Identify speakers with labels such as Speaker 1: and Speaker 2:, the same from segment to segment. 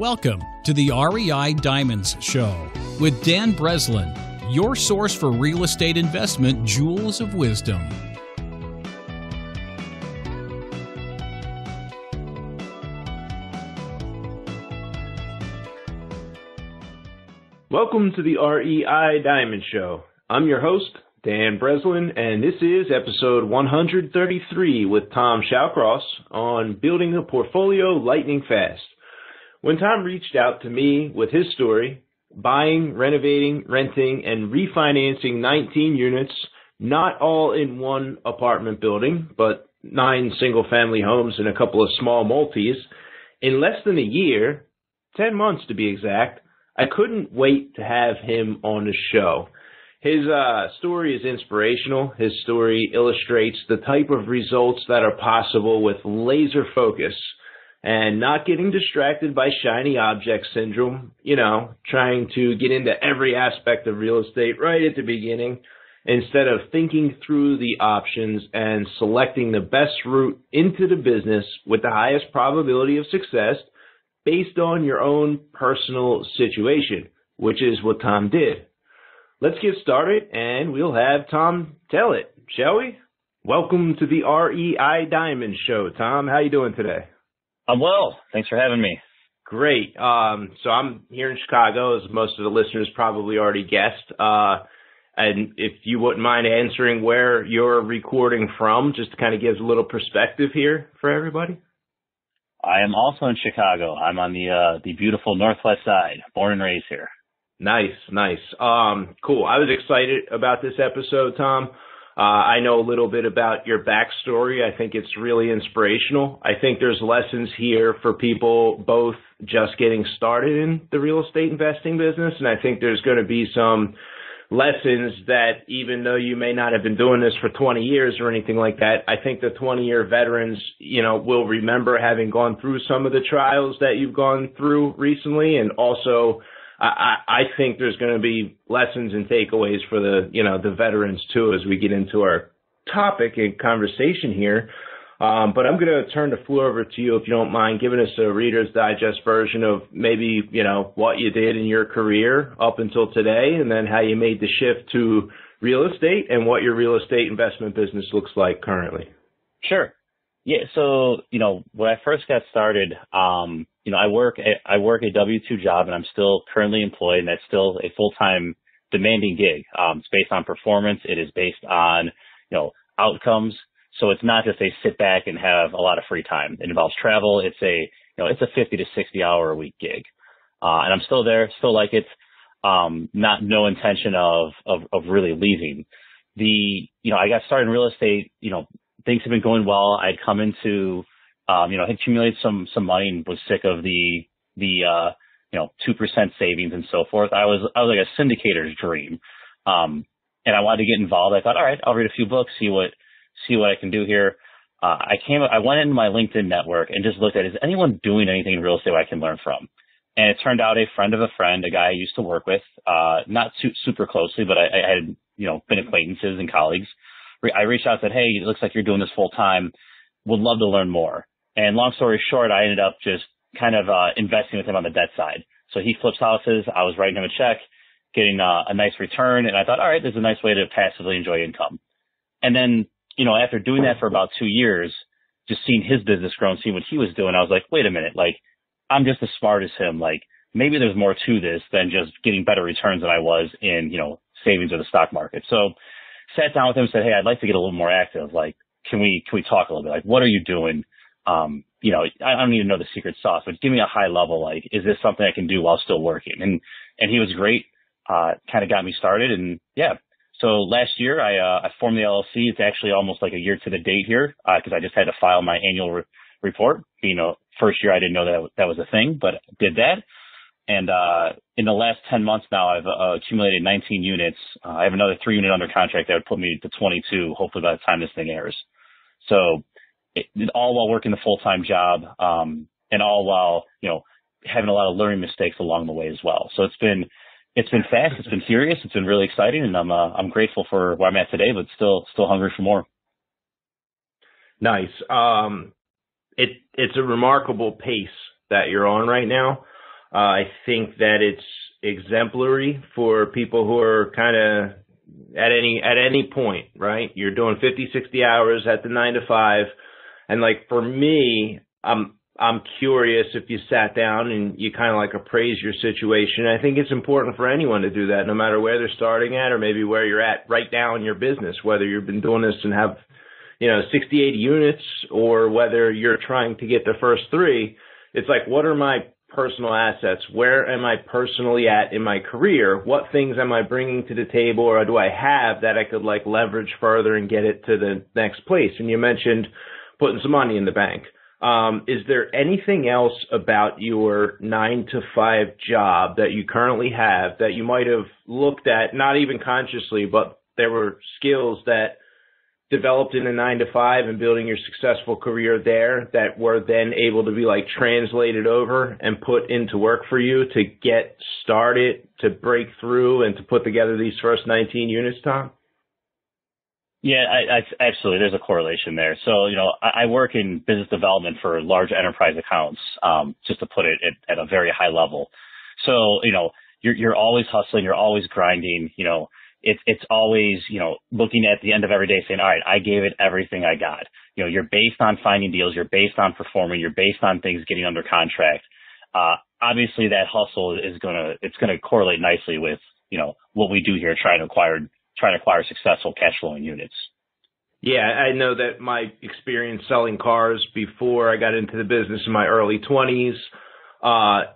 Speaker 1: Welcome to the REI Diamonds Show with Dan Breslin, your source for real estate investment jewels of wisdom.
Speaker 2: Welcome to the REI Diamond Show. I'm your host, Dan Breslin, and this is episode 133 with Tom Shallcross on building a portfolio lightning fast. When Tom reached out to me with his story, buying, renovating, renting, and refinancing 19 units, not all in one apartment building, but 9 single-family homes and a couple of small multis, in less than a year, 10 months to be exact, I couldn't wait to have him on the show. His story is inspirational. His story illustrates the type of results that are possible with laser focus and not getting distracted by shiny object syndrome, trying to get into every aspect of real estate right at the beginning instead of thinking through the options and selecting the best route into the business with the highest probability of success based on your own personal situation, which is what Tom did. Let's get started, and we'll have Tom tell it, shall we? Welcome to the REI Diamond Show. Tom, how you doing today?
Speaker 3: I'm well. Thanks for having me.
Speaker 2: Great. So I'm here in Chicago, as most of the listeners probably already guessed. And if you wouldn't mind answering where you're recording from, just to kind of give a little perspective here for everybody.
Speaker 3: I am also in Chicago. I'm on the beautiful northwest side, born and raised here.
Speaker 2: Nice. Cool. I was excited about this episode, Tom. I know a little bit about your backstory. I think it's really inspirational. I think there's lessons here for people both just getting started in the real estate investing business, and I think there's going to be some lessons that even though you may not have been doing this for 20 years or anything like that, I think the 20-year veterans, will remember having gone through some of the trials that you've gone through recently. And also, I think there's going to be lessons and takeaways for the veterans too, as we get into our topic and conversation here. But I'm going to turn the floor over to you, if you don't mind giving us a Reader's Digest version of maybe, what you did in your career up until today, and then how you made the shift to real estate and what your real estate investment business looks like currently.
Speaker 3: Sure. Yeah. So, when I first got started, I work a W-2 job, and I'm still currently employed, and that's still a full-time demanding gig. It's based on performance. It is based on, outcomes. So it's not just a sit back and have a lot of free time. It involves travel. It's a 50 to 60 hour a week gig. And I'm still there, still like it. No intention of really leaving. I got started in real estate, things have been going well. I'd come into, had accumulated some money and was sick of the 2% savings and so forth. I was like a syndicator's dream. And I wanted to get involved. I thought, all right, I'll read a few books, see what I can do here. I went into my LinkedIn network and just looked at, is anyone doing anything in real estate I can learn from? And it turned out a friend of a friend, a guy I used to work with, not super closely, but I had, been acquaintances and colleagues. I reached out and said, hey, it looks like you're doing this full time. Would love to learn more. And long story short, I ended up just kind of investing with him on the debt side. So he flips houses. I was writing him a check, getting a nice return. And I thought, all right, this is a nice way to passively enjoy income. And then, after doing that for about 2 years, just seeing his business grow and seeing what he was doing, I was like, wait a minute, I'm just as smart as him. Maybe there's more to this than just getting better returns than I was in, savings or the stock market. So sat down with him and said, hey, I'd like to get a little more active. Can we talk a little bit? What are you doing? I don't even know the secret sauce, but give me a high level. Is this something I can do while still working? And he was great. Kind of got me started. And yeah. So last year, I formed the LLC. It's actually almost like a year to the date here because I just had to file my annual report. First year I didn't know that was a thing, but did that. And in the last 10 months now, I've accumulated 19 units. I have another 3 unit under contract that would put me to 22, hopefully by the time this thing airs. So all while working the full-time job and all while, having a lot of learning mistakes along the way as well. So it's been fast. It's been furious. It's been really exciting, and I'm grateful for where I'm at today, but still hungry for more.
Speaker 2: Nice. It's a remarkable pace that you're on right now. I think that it's exemplary for people who are kind of at any point, right? You're doing 50, 60 hours at the 9 to 5. And like for me, I'm curious if you sat down and you kind of like appraise your situation. I think it's important for anyone to do that, no matter where they're starting at or maybe where you're at right now in your business, whether you've been doing this and have, 60, 80 units, or whether you're trying to get the first 3. It's like, what are my personal assets? Where am I personally at in my career? What things am I bringing to the table, or do I have that I could like leverage further and get it to the next place? And you mentioned putting some money in the bank. Is there anything else about your 9 to 5 job that you currently have that you might have looked at, not even consciously, but there were skills that developed in a 9 to 5 and building your successful career there that were then able to be like translated over and put into work for you to get started, to break through, and to put together these first 19 units, Tom?
Speaker 3: Yeah, I absolutely. There's a correlation there. So, I work in business development for large enterprise accounts, just to put it at a very high level. So, you're always hustling, you're always grinding, it's always, looking at the end of every day saying, all right, I gave it everything I got. You're based on finding deals, you're based on performing, you're based on things getting under contract. Obviously that hustle it's going to correlate nicely with, what we do here, trying to acquire successful cash flowing units.
Speaker 2: Yeah, I know that my experience selling cars before I got into the business in my early 20s,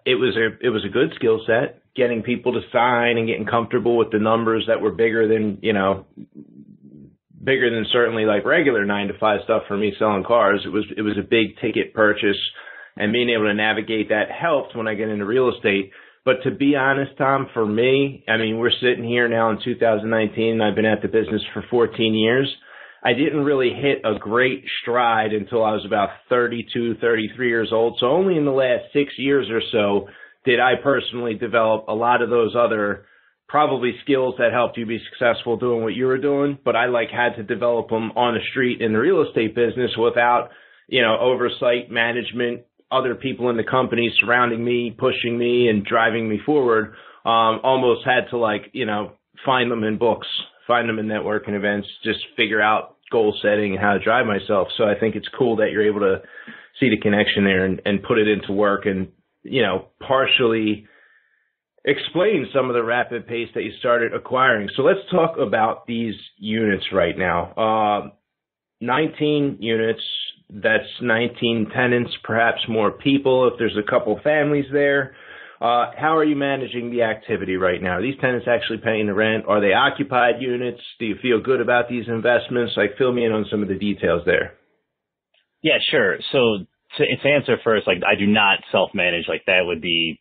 Speaker 2: it was a good skill set, getting people to sign and getting comfortable with the numbers that were bigger than certainly like regular 9 to 5 stuff for me selling cars. It was a big ticket purchase, and being able to navigate that helped when I get into real estate. But to be honest, Tom, for me, I mean, we're sitting here now in 2019, and I've been at the business for 14 years. I didn't really hit a great stride until I was about 32, 33 years old. So only in the last 6 years or so did I personally develop a lot of those other probably skills that helped you be successful doing what you were doing. But I had to develop them on the street in the real estate business without, oversight, management, other people in the company surrounding me, pushing me and driving me forward. Almost had to find them in books, find them in networking events, just figure out goal setting and how to drive myself. So I think it's cool that you're able to see the connection there and put it into work and, partially explain some of the rapid pace that you started acquiring. So let's talk about these units right now. 19 units, that's 19 tenants, perhaps more people if there's a couple families there. How are you managing the activity right now? Are these tenants actually paying the rent? Are they occupied units? Do you feel good about these investments? Fill me in on some of the details there.
Speaker 3: Yeah, sure. So to answer first, I do not self-manage. That would be,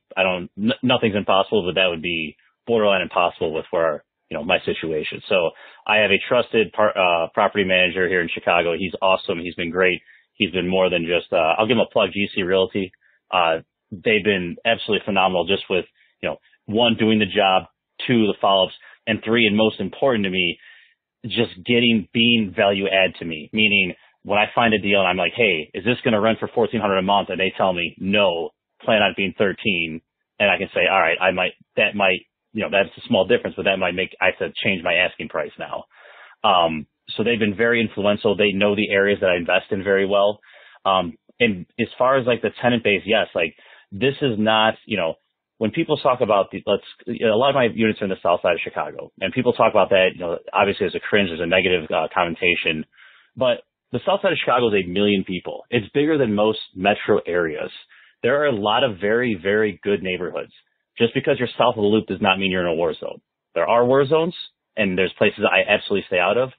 Speaker 3: nothing's impossible, but that would be borderline impossible with where, my situation. So I have a trusted property manager here in Chicago. He's awesome. He's been great. He's been more than just, I'll give him a plug, GC Realty. They've been absolutely phenomenal just with, 1, doing the job, 2, the follow-ups, and 3, and most important to me, just being value add to me. Meaning when I find a deal and I'm like, hey, is this going to rent for $1,400 a month? And they tell me, no, plan on it being 13. And I can say, all right, that might, that's a small difference, but that might I have to change my asking price now. So they've been very influential. They know the areas that I invest in very well. And as far as the tenant base, yes, this is not, when people talk about a lot of my units are in the south side of Chicago, and people talk about that, obviously there's a cringe, there's a negative connotation, but the south side of Chicago is 1 million people. It's bigger than most metro areas. There are a lot of very, very good neighborhoods. Just because you're south of the loop does not mean you're in a war zone. There are war zones, and there's places I absolutely stay out of,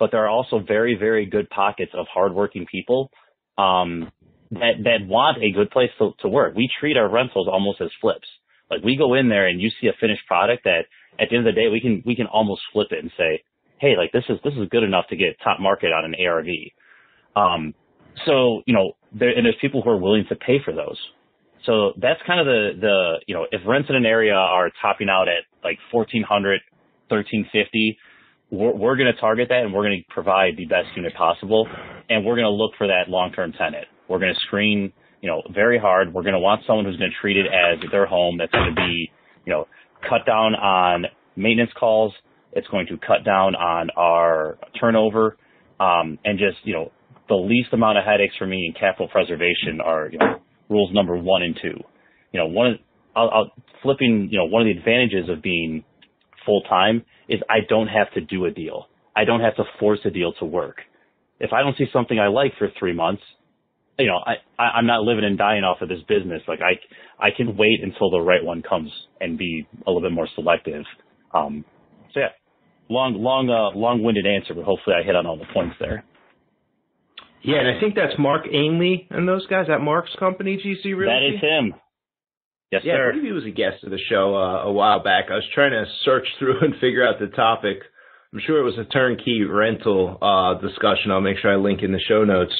Speaker 3: but there are also very, very good pockets of hardworking people that want a good place to work. We treat our rentals almost as flips. We go in there and you see a finished product that at the end of the day we can almost flip it and say, hey, this is good enough to get top market on an ARV. So there's people who are willing to pay for those. So that's kind of the if rents in an area are topping out at $1,400, $1,350, we're going to target that, and we're going to provide the best unit possible, and we're going to look for that long-term tenant. We're going to screen very hard. We're going to want someone who's going to treat it as their home. That's going to be, cut down on maintenance calls. It's going to cut down on our turnover, and just, the least amount of headaches for me in capital preservation are, rules number 1 and 2. One of the advantages of being full time is I don't have to do a deal. I don't have to force a deal to work. If I don't see something I like for 3 months, I'm not living and dying off of this business. Like I can wait until the right one comes and be a little bit more selective. So yeah, long-winded answer, but hopefully I hit on all the points there.
Speaker 2: Yeah, and I think that's Mark Ainley and those guys at Mark's company, GC Realty.
Speaker 3: That is him. Yes,
Speaker 2: yeah,
Speaker 3: sir.
Speaker 2: I believe he was a guest of the show a while back. I was trying to search through and figure out the topic. I'm sure it was a turnkey rental discussion. I'll make sure I link in the show notes.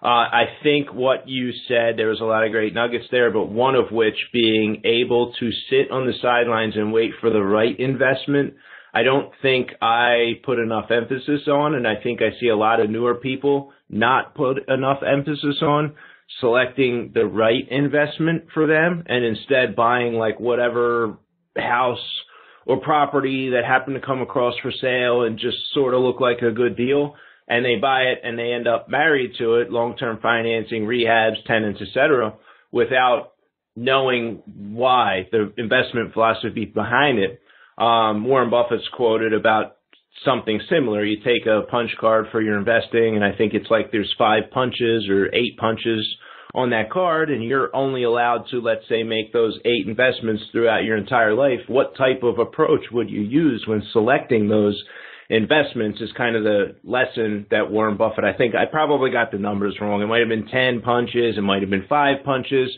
Speaker 2: I think what you said, there was a lot of great nuggets there, but one of which being able to sit on the sidelines and wait for the right investment. I don't think I put enough emphasis on, and I think I see a lot of newer people not put enough emphasis on selecting the right investment for them, and instead buying like whatever house or property that happened to come across for sale and just sort of look like a good deal. And they buy it and they end up married to it, long-term financing, rehabs, tenants, etc., without knowing why, the investment philosophy behind it. Warren Buffett's quoted about something similar. You take a punch card for your investing, and I think it's like there's 5 punches or 8 punches on that card, and you're only allowed to, let's say, make those 8 investments throughout your entire life. What type of approach would you use when selecting those investments is kind of the lesson that Warren Buffett, I think I probably got the numbers wrong. It might have been 10 punches. It might have been 5 punches,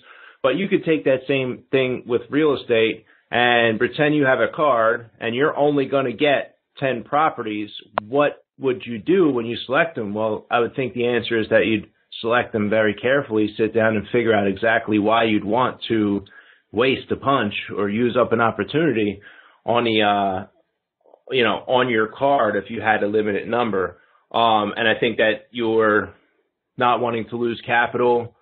Speaker 2: but you could take that same thing with real estate and pretend you have a card and you're only going to get 10 properties. What would you do when you select them? Well, I would think the answer is that you'd select them very carefully, sit down and figure out exactly why you'd want to waste a punch or use up an opportunity on the, on your card if you had a limited number. And I think that you're not wanting to lose capital,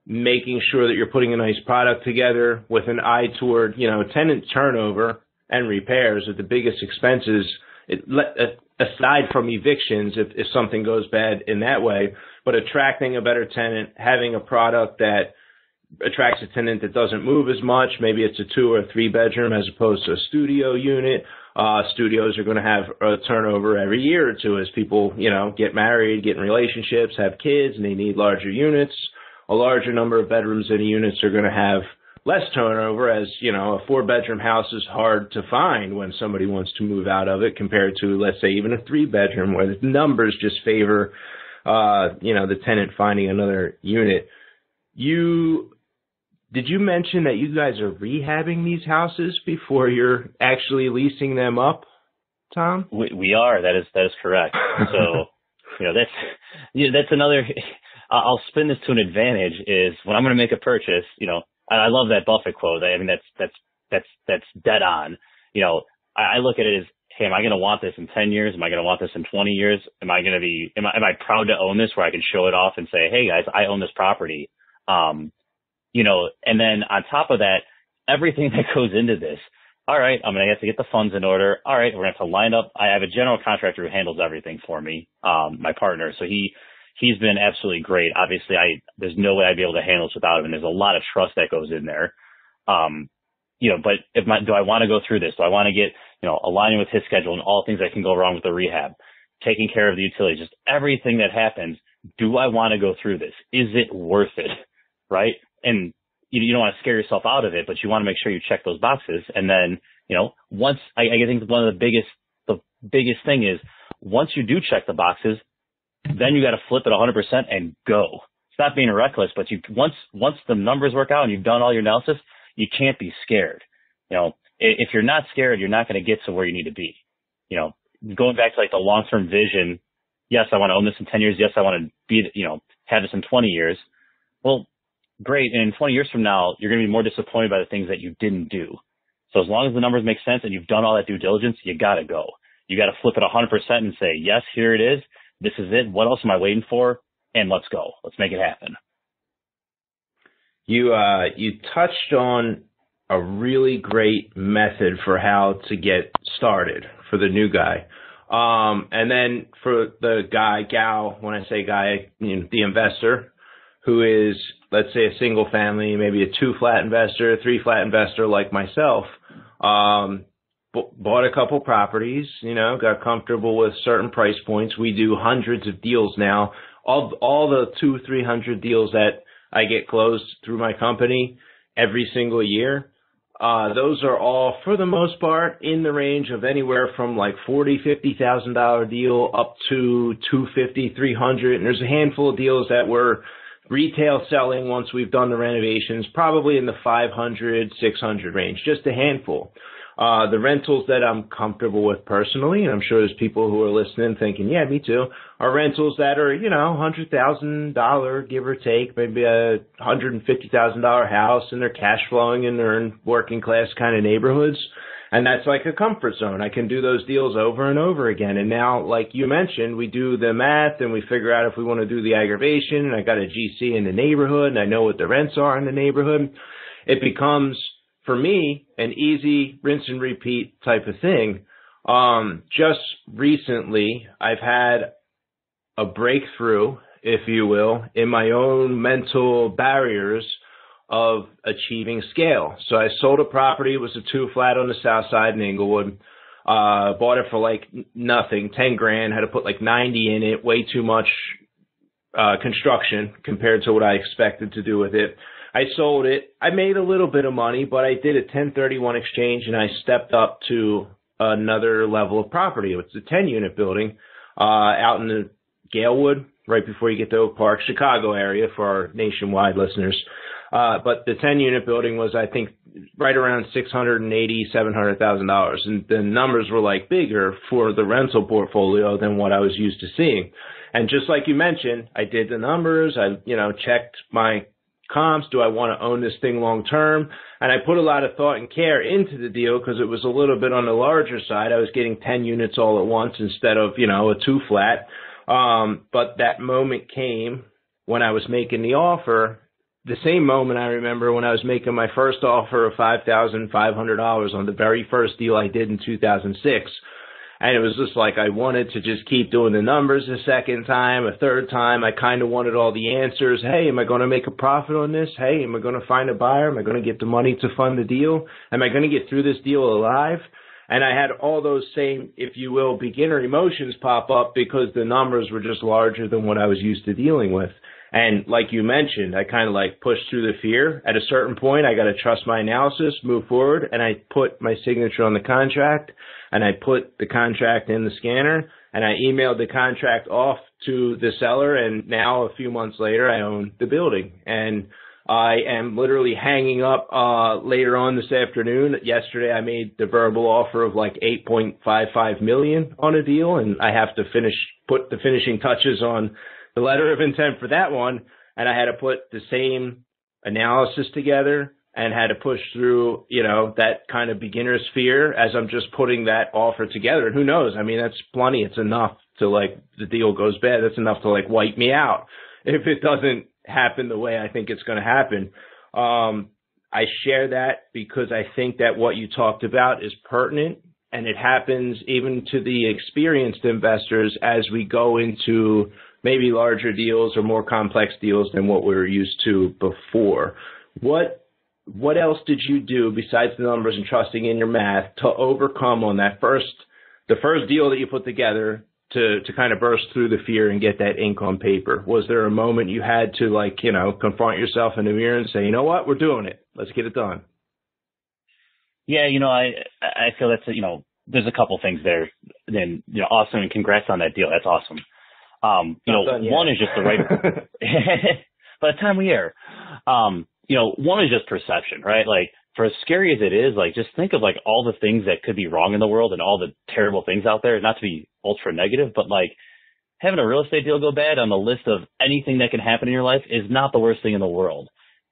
Speaker 2: making sure that you're putting a nice product together with an eye toward, tenant turnover and repairs are the biggest expenses, aside from evictions, if something goes bad in that way, but attracting a better tenant, having a product that attracts a tenant that doesn't move as much. Maybe it's a 2 or 3 bedroom as opposed to a studio unit. Studios are going to have a turnover every year or two as people, get married, get in relationships, have kids, and they need larger units. A larger number of bedrooms in the units are going to have less turnover, as, a 4-bedroom house is hard to find when somebody wants to move out of it compared to, let's say, even a 3-bedroom where the numbers just favor, the tenant finding another unit. Did you mention that you guys are rehabbing these houses before you're actually leasing them up, Tom?
Speaker 3: We are. That is correct. So, that's another. I'll spin this to an advantage. Is when I'm going to make a purchase. I love that Buffett quote. I mean, that's dead on. I look at it as, hey, am I going to want this in 10 years? Am I going to want this in 20 years? Am I proud to own this where I can show it off and say, hey guys, I own this property. And then on top of that, everything that goes into this, all right, I'm going to have to get the funds in order. All right, we're going to have to line up. I have a general contractor who handles everything for me, my partner. So he's been absolutely great. Obviously, there's no way I'd be able to handle this without him. And there's a lot of trust that goes in there. But do I want to go through this? Do I want to get, aligning with his schedule and all things that can go wrong with the rehab, taking care of the utilities, just everything that happens? Do I want to go through this? Is it worth it? Right? And you don't want to scare yourself out of it, but you want to make sure you check those boxes. And then, once I think one of the biggest thing is once you do check the boxes, then you got to flip it 100% and go. It's not being reckless, but once the numbers work out and you've done all your analysis, you can't be scared. If you're not scared, you're not going to get to where you need to be. Going back to like the long-term vision. Yes, I want to own this in 10 years. Yes, I want to be, have this in 20 years. Well, great. And in 20 years from now, you're going to be more disappointed by the things that you didn't do. So as long as the numbers make sense and you've done all that due diligence, you got to go. You got to flip it 100% and say, yes, here it is. This is it. What else am I waiting for? And let's go. Let's make it happen.
Speaker 2: you touched on a really great method for how to get started for the new guy. And then for the gal, when I say guy, the investor who is, let's say, a single family, maybe a 2-flat investor, 3-flat investor like myself, bought a couple properties, got comfortable with certain price points. We do hundreds of deals now. All the 200-300 deals that I get closed through my company every single year, those are all, for the most part, in the range of anywhere from like $40,000-$50,000 deal up to $250,000-$300,000. And there's a handful of deals that we're retail selling once we've done the renovations, probably in the $500,000-$600,000 range, just a handful. The rentals that I'm comfortable with personally, and I'm sure there's people who are listening thinking, yeah, me too, are rentals that are, $100,000, give or take, maybe a $150,000 house, and they're cash flowing and they're in working class kind of neighborhoods. And that's like a comfort zone. I can do those deals over and over again. And now, like you mentioned, we do the math and we figure out if we want to do the aggravation. And I got a GC in the neighborhood and I know what the rents are in the neighborhood. It becomes, for me, an easy rinse and repeat type of thing. Just recently, I've had a breakthrough, if you will, in my own mental barriers of achieving scale. So I sold a property. It was a 2-flat on the south side in Inglewood. Bought it for like nothing, $10,000, had to put like 90 in it, way too much construction compared to what I expected to do with it. I sold it. I made a little bit of money, but I did a 1031 exchange and I stepped up to another level of property. It's a 10-unit building out in the Galewood, right before you get to Oak Park, Chicago area for our nationwide listeners. But the 10-unit building was, I think, right around $680,000, $700,000. And the numbers were like bigger for the rental portfolio than what I was used to seeing. And just like you mentioned, I did the numbers. I, checked my comps. Do I want to own this thing long term? And I put a lot of thought and care into the deal because it was a little bit on the larger side. I was getting 10 units all at once instead of, a 2-flat. But that moment came when I was making the offer. The same moment I remember when I was making my first offer of $5,500 on the very first deal I did in 2006. And it was just like I wanted to just keep doing the numbers a second time, a third time. I kind of wanted all the answers. Hey, am I going to make a profit on this? Hey, am I going to find a buyer? Am I going to get the money to fund the deal? Am I going to get through this deal alive? And I had all those same, if you will, beginner emotions pop up because the numbers were just larger than what I was used to dealing with. And like you mentioned, I kind of like pushed through the fear. At a certain point, I got to trust my analysis, move forward, and I put my signature on the contract, and I put the contract in the scanner, and I emailed the contract off to the seller, and now a few months later, I own the building. And I am literally hanging up later on this afternoon. Yesterday, I made the verbal offer of like $8.55 million on a deal, and I have to put the finishing touches on the letter of intent for that one, and I had to put the same analysis together and had to push through, that kind of beginner's fear as I'm just putting that offer together. And who knows? I mean, that's plenty. It's enough to the deal goes bad. That's enough to wipe me out if it doesn't happen the way I think it's going to happen. I share that because I think that what you talked about is pertinent, and it happens even to the experienced investors as we go into maybe larger deals or more complex deals than what we were used to before. What else did you do besides the numbers and trusting in your math to overcome on the first deal that you put together to kind of burst through the fear and get that ink on paper? Was there a moment you had to confront yourself in the mirror and say, you know what, we're doing it. Let's get it done.
Speaker 3: Yeah, I feel that's, there's a couple things there. Then, awesome. And congrats on that deal. That's awesome. One is just the right, by the time we air, one is just perception, right? Like, for as scary as it is, just think of all the things that could be wrong in the world and all the terrible things out there, not to be ultra negative, but having a real estate deal go bad on the list of anything that can happen in your life is not the worst thing in the world.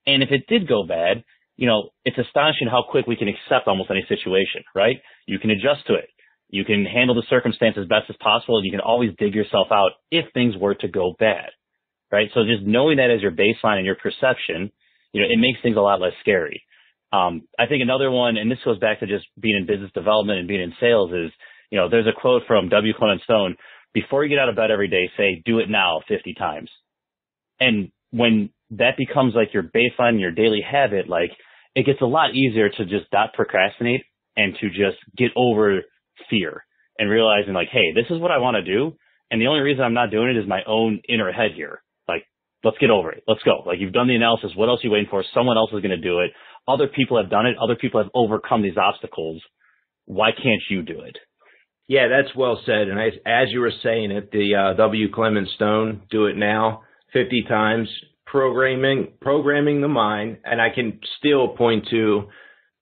Speaker 3: And if it did go bad, it's astonishing how quick we can accept almost any situation, right? You can adjust to it. You can handle the circumstances best as possible, and you can always dig yourself out if things were to go bad, right? So just knowing that as your baseline and your perception, it makes things a lot less scary. I think another one, and this goes back to just being in business development and being in sales, is, there's a quote from W. Clement Stone: before you get out of bed every day, say, do it now 50 times. And when that becomes like your baseline, your daily habit, like, it gets a lot easier to just not procrastinate and to just get over fear and realizing, like, hey, this is what I want to do. And the only reason I'm not doing it is my own inner head here. Like, let's get over it. Let's go. Like, you've done the analysis. What else are you waiting for? Someone else is going to do it. Other people have done it. Other people have overcome these obstacles. Why can't you do it?
Speaker 2: Yeah, that's well said. And as you were saying it, the W. Clement Stone, do it now 50 times, programming the mind. And I can still point to,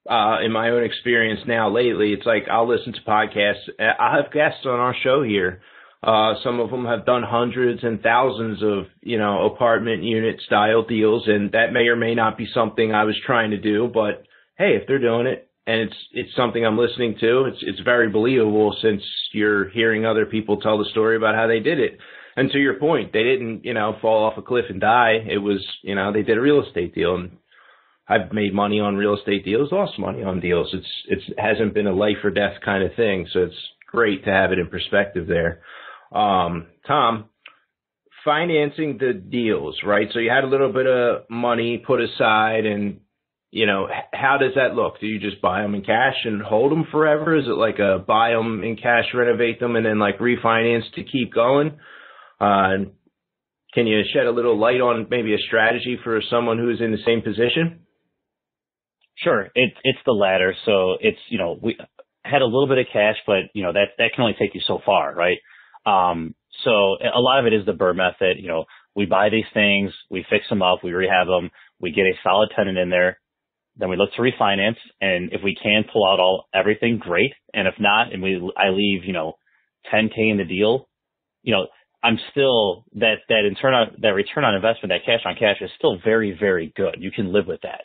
Speaker 2: in my own experience now lately, it's like I'll listen to podcasts. I have guests on our show here. Some of them have done hundreds and thousands of, apartment unit style deals. And that may or may not be something I was trying to do. But hey, if they're doing it and it's something I'm listening to, it's very believable, since you're hearing other people tell the story about how they did it. And to your point, they didn't, fall off a cliff and die. It was, they did a real estate deal. And I've made money on real estate deals, lost money on deals. It hasn't been a life or death kind of thing. So it's great to have it in perspective there. Tom, financing the deals, right? So you had a little bit of money put aside, and, how does that look? Do you just buy them in cash and hold them forever? Is it like a buy them in cash, renovate them, and then like refinance to keep going? Can you shed a little light on maybe a strategy for someone who's in the same position?
Speaker 3: Sure. It's the latter. So it's, we had a little bit of cash, but that can only take you so far, right? So a lot of it is the Burr method. We buy these things, we fix them up, we rehab them, we get a solid tenant in there, then we look to refinance. And if we can pull out everything, great. And if not, and I leave, $10K in the deal, I'm still that return on investment, that cash on cash is still very, very good. You can live with that.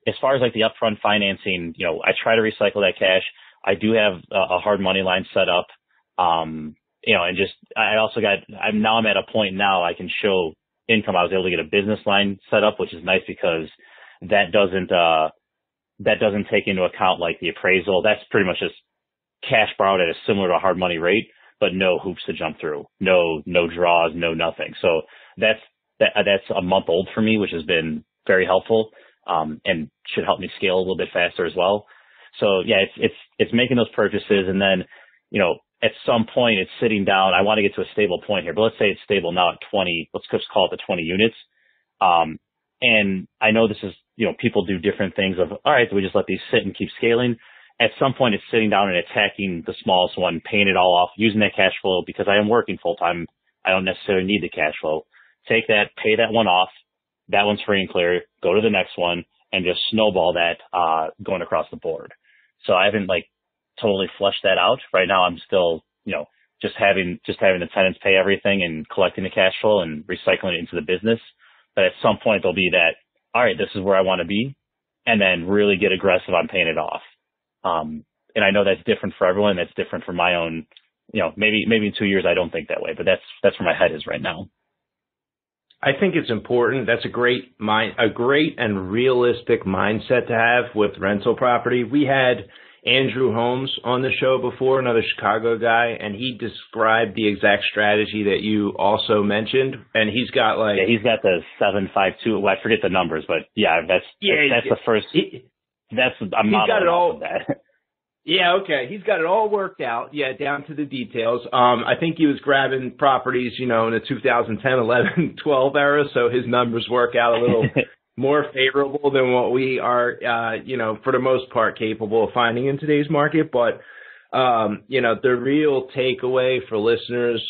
Speaker 3: As far as like the upfront financing, I try to recycle that cash. I do have a hard money line set up. And just, I'm at a point now I can show income. I was able to get a business line set up, which is nice because that doesn't take into account like the appraisal. That's pretty much just cash borrowed at a similar to a hard money rate, but no hoops to jump through, no draws, no nothing. So that's a month old for me, which has been very helpful, and should help me scale a little bit faster as well. So yeah, it's making those purchases, and then, at some point it's sitting down. I want to get to a stable point here, but let's say it's stable now at 20, let's just call it the 20 units. And I know this is, people do different things of, all right, do we just let these sit and keep scaling? At some point it's sitting down and attacking the smallest one, paying it all off, using that cash flow, because I am working full time. I don't necessarily need the cash flow. Take that, pay that one off. That one's free and clear. Go to the next one and just snowball that, going across the board. So I haven't totally flushed that out. Right now I'm still, just having the tenants pay everything and collecting the cash flow and recycling it into the business. But at some point there'll be that, all right, this is where I want to be, and then really get aggressive on paying it off. And I know that's different for everyone. That's different for my own, maybe in 2 years I don't think that way, but that's where my head is right now.
Speaker 2: I think it's important. That's a great and realistic mindset to have with rental property. We had Andrew Holmes on the show before, another Chicago guy, and he described the exact strategy that you also mentioned. And he's got
Speaker 3: he's got the 752. Well, I forget the numbers, but that's the first. I'm not got it all. That.
Speaker 2: Yeah, okay. He's got it all worked out. Yeah, down to the details. I think he was grabbing properties, in the 2010, 11, 12 era, so his numbers work out a little more favorable than what we are, for the most part capable of finding in today's market. But, the real takeaway for listeners,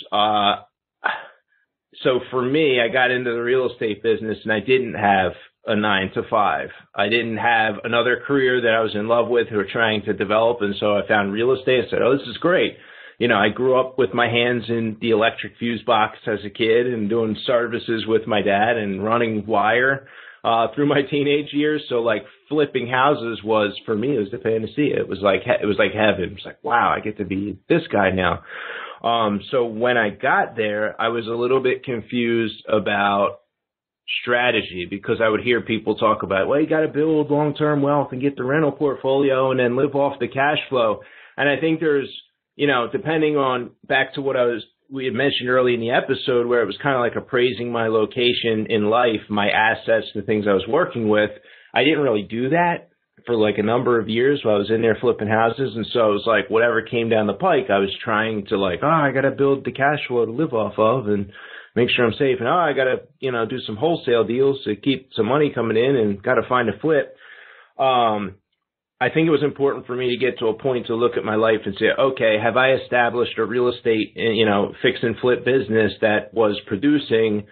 Speaker 2: so for me, I got into the real estate business and I didn't have a 9-to-5. I didn't have another career that I was in love with or trying to develop. And so I found real estate. I said, oh, this is great. I grew up with my hands in the electric fuse box as a kid and doing services with my dad and running wire through my teenage years. So flipping houses was, for me, it was the fantasy. It was like heaven. It was like, wow, I get to be this guy now. So when I got there, I was a little bit confused about strategy, because I would hear people talk about, well, you got to build long-term wealth and get the rental portfolio and then live off the cash flow. And I think there's, depending on back to what we had mentioned early in the episode, where it was kind of like appraising my location in life, my assets, the things I was working with. I didn't really do that for like a number of years while I was in there flipping houses. And so it was like whatever came down the pike, I was trying to I got to build the cash flow to live off of and make sure I'm safe. And I got to, do some wholesale deals to keep some money coming in and got to find a flip. I think it was important for me to get to a point to look at my life and say, okay, have I established a real estate, fix and flip business that was producing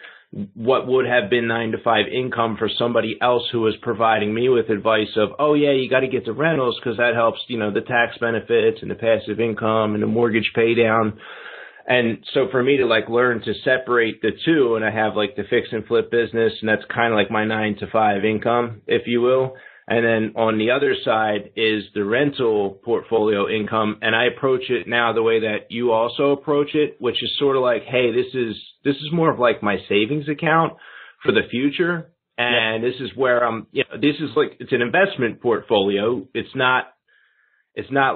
Speaker 2: what would have been 9 to 5 income for somebody else who was providing me with advice of, oh yeah, you got to get the rentals because that helps, the tax benefits and the passive income and the mortgage pay down. And so for me to learn to separate the two, and I have the fix and flip business, and that's kind of like my 9 to 5 income, if you will. And then on the other side is the rental portfolio income. And I approach it now the way that you also approach it, which is sort of like, hey, this is more of like my savings account for the future. And this is where this is it's an investment portfolio. It's not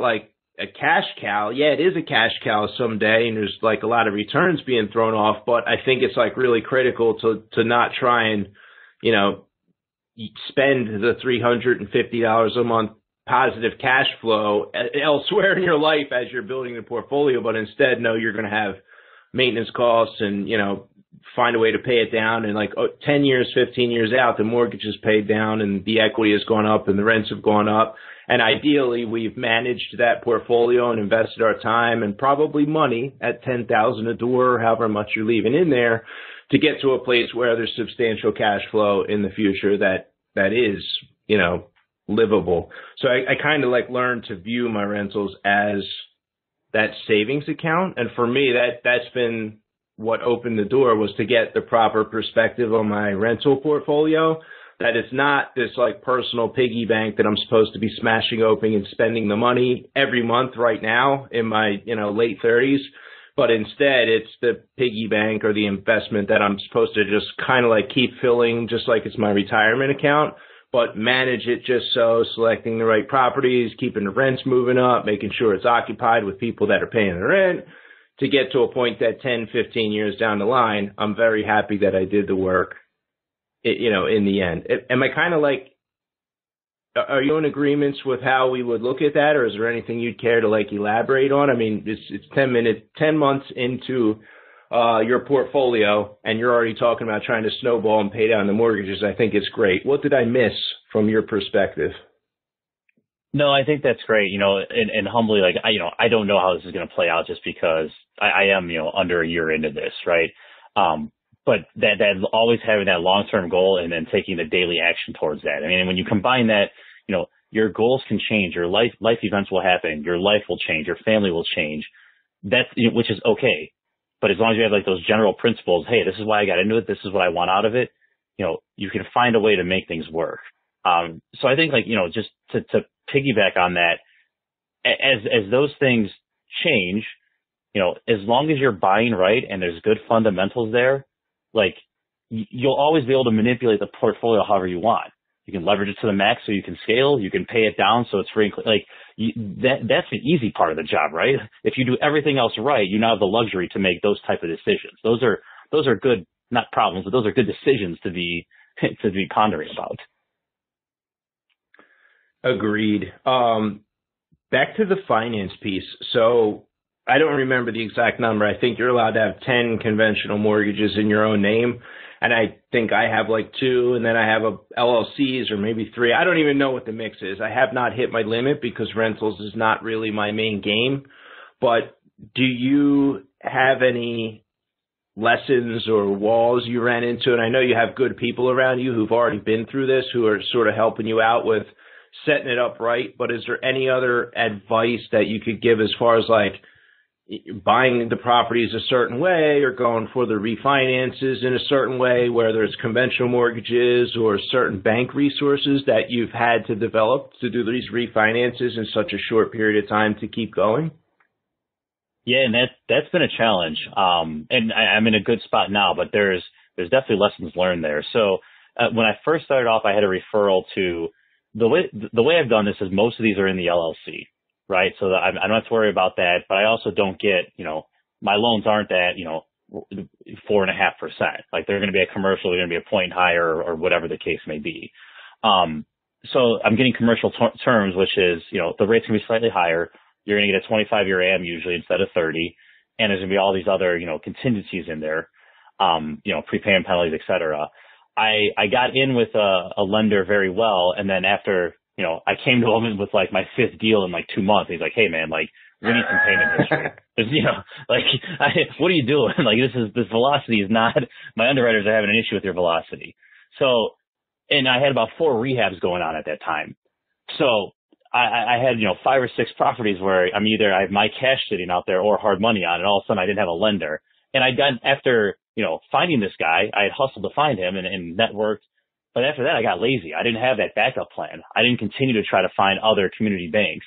Speaker 2: like a cash cow. Yeah, it is a cash cow someday, and there's a lot of returns being thrown off. But I think it's really critical to not try and, spend the $350 a month positive cash flow elsewhere in your life as you're building the portfolio, but instead know you're going to have maintenance costs and, find a way to pay it down. And 10 years, 15 years out, the mortgage is paid down and the equity has gone up and the rents have gone up. And ideally, we've managed that portfolio and invested our time and probably money at $10,000 a door, however much you're leaving in there, to get to a place where there's substantial cash flow in the future that is, livable. So I kind of learned to view my rentals as that savings account. And for me, that's been what opened the door, was to get the proper perspective on my rental portfolio, that it's not this personal piggy bank that I'm supposed to be smashing open and spending the money every month right now in my, late 30s. But instead, it's the piggy bank or the investment that I'm supposed to just kind of keep filling, just like it's my retirement account, but manage it just so, selecting the right properties, keeping the rents moving up, making sure it's occupied with people that are paying the rent, to get to a point that 10, 15 years down the line, I'm very happy that I did the work, in the end. Am I kind of are you in agreements with how we would look at that, or is there anything you'd care to elaborate on? I mean, it's 10 months into your portfolio, and you're already talking about trying to snowball and pay down the mortgages. I think it's great. What did I miss from your perspective?
Speaker 3: No, I think that's great. And humbly, I don't know how this is going to play out, just because I am, under a year into this, right? But that always having that long-term goal and then taking the daily action towards that. I mean, when you combine that, your goals can change, your life events will happen, your life will change, your family will change. That's, which is okay. But as long as you have those general principles, hey, this is why I got into it, this is what I want out of it, you can find a way to make things work. So I think just to piggyback on that, as those things change, as long as you're buying right and there's good fundamentals there, you'll always be able to manipulate the portfolio however you want. You can leverage it to the max so you can scale. You can pay it down so it's free. That's the easy part of the job, right? If you do everything else right, you now have the luxury to make those type of decisions. Those are good, not problems, but those are good decisions to be pondering about.
Speaker 2: Agreed. Back to the finance piece. So I don't remember the exact number. I think you're allowed to have 10 conventional mortgages in your own name. And I think I have 2, and then I have LLCs or maybe 3. I don't even know what the mix is. I have not hit my limit because rentals is not really my main game. But do you have any lessons or walls you ran into? And I know you have good people around you who've already been through this, who are sort of helping you out with setting it up right. But is there any other advice that you could give as far as buying the properties a certain way, or going for the refinances in a certain way, where there's conventional mortgages or certain bank resources that you've had to develop to do these refinances in such a short period of time to keep going?
Speaker 3: Yeah, and that's been a challenge. And I'm in a good spot now, but there's there's definitely lessons learned there. So when I first started off, I had a referral to the way I've done this is most of these are in the LLC, right? So I don't have to worry about that, but I also don't get, my loans aren't at, 4.5%. Like they're going to be a commercial, they're going to be a point higher or whatever the case may be. So I'm getting commercial terms, which is, the rate's going to be slightly higher. You're going to get a 25-year AM usually instead of 30. And there's going to be all these other, contingencies in there, prepayment penalties, et cetera. I got in with a lender very well. And then after, I came to him with like my 5th deal in like 2 months. He's like, hey man, like we need some payment history. What are you doing? Like this velocity is not, my underwriters are having an issue with your velocity. So, and I had about 4 rehabs going on at that time. So I had, 5 or 6 properties where I have my cash sitting out there or hard money on, and all of a sudden I didn't have a lender. And after, finding this guy, I had hustled to find him and networked. But after that, I got lazy. I didn't have that backup plan. I didn't continue to try to find other community banks.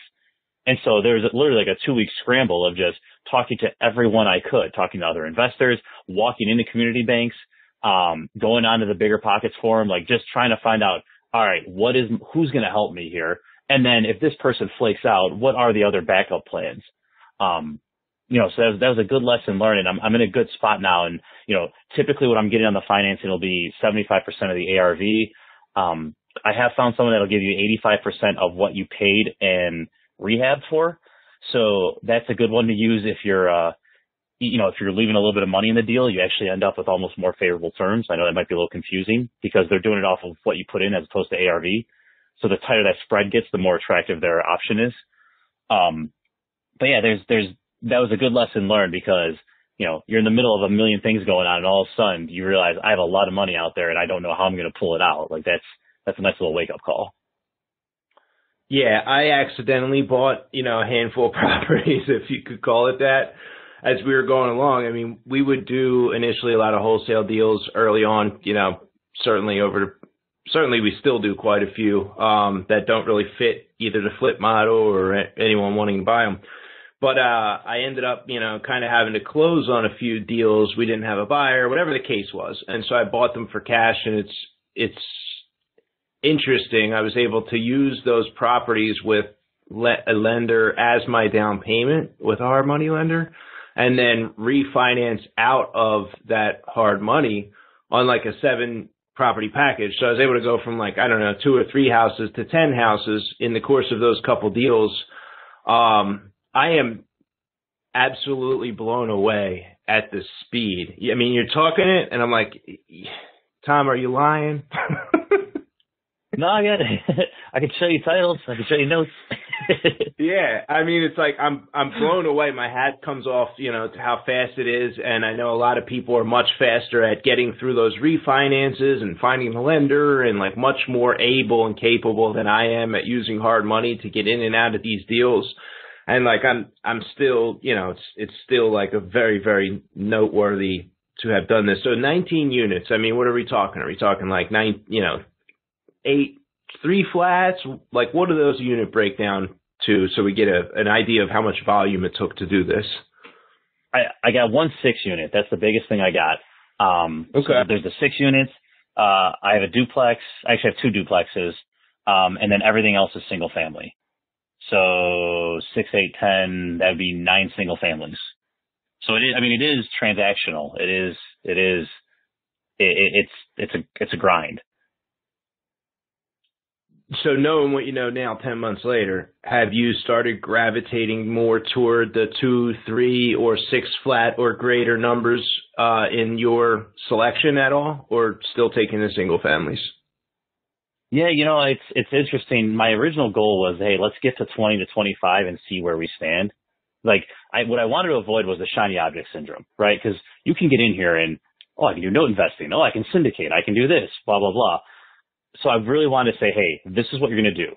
Speaker 3: And so there was literally like a 2-week scramble of just talking to everyone I could, talking to other investors, walking into community banks, going on to the Bigger Pockets forum, like just trying to find out, all right, who's going to help me here? And then if this person flakes out, what are the other backup plans? So that was a good lesson learned, and I'm in a good spot now. And, typically what I'm getting on the financing will be 75% of the ARV. I have found someone that'll give you 85% of what you paid and rehab for. So that's a good one to use if you're, if you're leaving a little bit of money in the deal, you actually end up with almost more favorable terms. I know that might be a little confusing because they're doing it off of what you put in as opposed to ARV. So the tighter that spread gets, the more attractive their option is. But yeah, that was a good lesson learned because, you're in the middle of a million things going on and all of a sudden you realize I have a lot of money out there and I don't know how I'm going to pull it out. Like that's a nice little wake up call.
Speaker 2: Yeah, I accidentally bought, a handful of properties, if you could call it that, as we were going along. We would do initially a lot of wholesale deals early on, certainly we still do quite a few that don't really fit either the flip model or anyone wanting to buy them. But I ended up, kind of having to close on a few deals. We didn't have a buyer, whatever the case was. And so I bought them for cash, and it's interesting. I was able to use those properties with a lender as my down payment with a hard money lender, and then refinance out of that hard money on like a 7-property package. So I was able to go from 2 or 3 houses to 10 houses in the course of those couple deals. I am absolutely blown away at the speed. You're talking it, and I'm like, Tom, are you lying?
Speaker 3: No, I got it. I can show you titles. I can show you notes.
Speaker 2: Yeah, it's like I'm blown away. My hat comes off, to how fast it is, and I know a lot of people are much faster at getting through those refinances and finding a lender, and much more able and capable than I am at using hard money to get in and out of these deals. And I'm still, it's still a very, very noteworthy to have done this. So 19 units. What are we talking? Are we talking 8, 3 flats? What do those unit break down to so we get an idea of how much volume it took to do this?
Speaker 3: I got 1 6-unit. That's the biggest thing I got.
Speaker 2: Okay.
Speaker 3: So there's the 6 units. I have a duplex. I actually have 2 duplexes. And then everything else is single family. So 6, 8, 10, that would be 9 single families. So it is transactional. It's a grind.
Speaker 2: So knowing what you know now, 10 months later, have you started gravitating more toward the 2, 3, or 6 flat or greater numbers in your selection at all, or still taking the single families?
Speaker 3: Yeah, it's interesting. My original goal was, hey, let's get to 20 to 25 and see where we stand. What I wanted to avoid was the shiny object syndrome, right? Because you can get in here and, I can do note investing. I can syndicate. I can do this, blah, blah, blah. So I really wanted to say, hey, this is what you're going to do.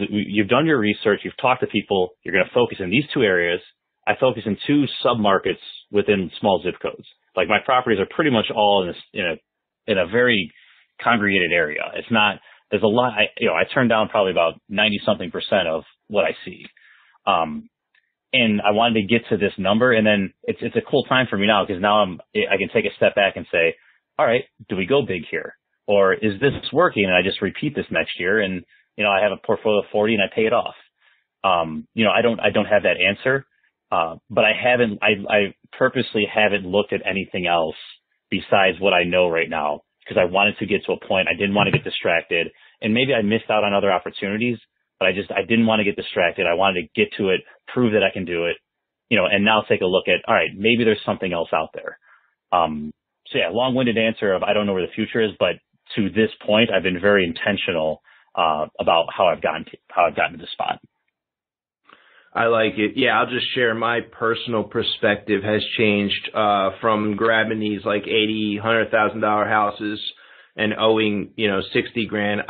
Speaker 3: You've done your research. You've talked to people. You're going to focus in these 2 areas. I focus in 2 sub-markets within small zip codes. My properties are pretty much all in a very congregated area. It's not. There's a lot, I turn down probably about 90-something% of what I see. And I wanted to get to this number, and then it's a cool time for me now because now I can take a step back and say, all right, do we go big here? Or is this working and I just repeat this next year and, I have a portfolio of 40 and I pay it off? I don't have that answer. But I purposely haven't looked at anything else besides what I know right now, because I wanted to get to a point. I didn't want to get distracted, and maybe I missed out on other opportunities, but I didn't want to get distracted. I wanted to get to it, prove that I can do it, and now take a look at, all right, maybe there's something else out there. So yeah, long-winded answer of I don't know where the future is, but to this point, I've been very intentional about how I've gotten to this spot.
Speaker 2: I like it. Yeah, I'll just share my personal perspective has changed from grabbing these like $80,000, $100,000 houses and owing, $60,000.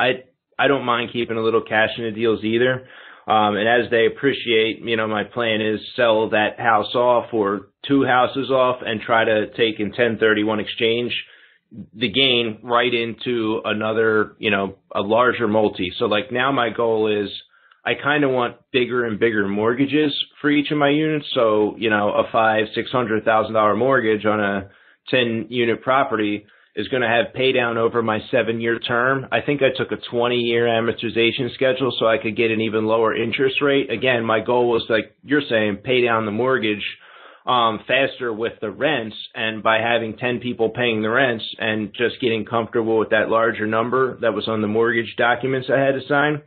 Speaker 2: I don't mind keeping a little cash in the deals either. And as they appreciate, my plan is sell that house off or two houses off and try to take in 1031 exchange the gain right into another, a larger multi. So like now my goal is I kind of want bigger and bigger mortgages for each of my units. So, a $500,000-$600,000 mortgage on a 10-unit property is going to have pay down over my 7-year term. I think I took a 20-year amortization schedule so I could get an even lower interest rate. Again, my goal was, like you're saying, pay down the mortgage faster with the rents, and by having 10 people paying the rents and just getting comfortable with that larger number that was on the mortgage documents I had to sign,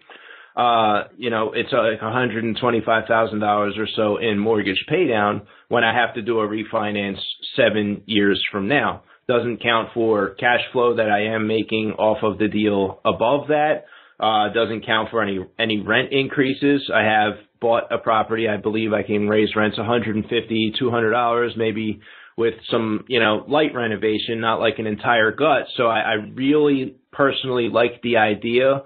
Speaker 2: it's like $125,000 or so in mortgage pay down when I have to do a refinance 7 years from now. Doesn't count for cash flow that I am making off of the deal above that. Doesn't count for any rent increases. I have bought a property. I believe I can raise rents $150, $200, maybe with some, light renovation, not like an entire gut. So I really personally like the idea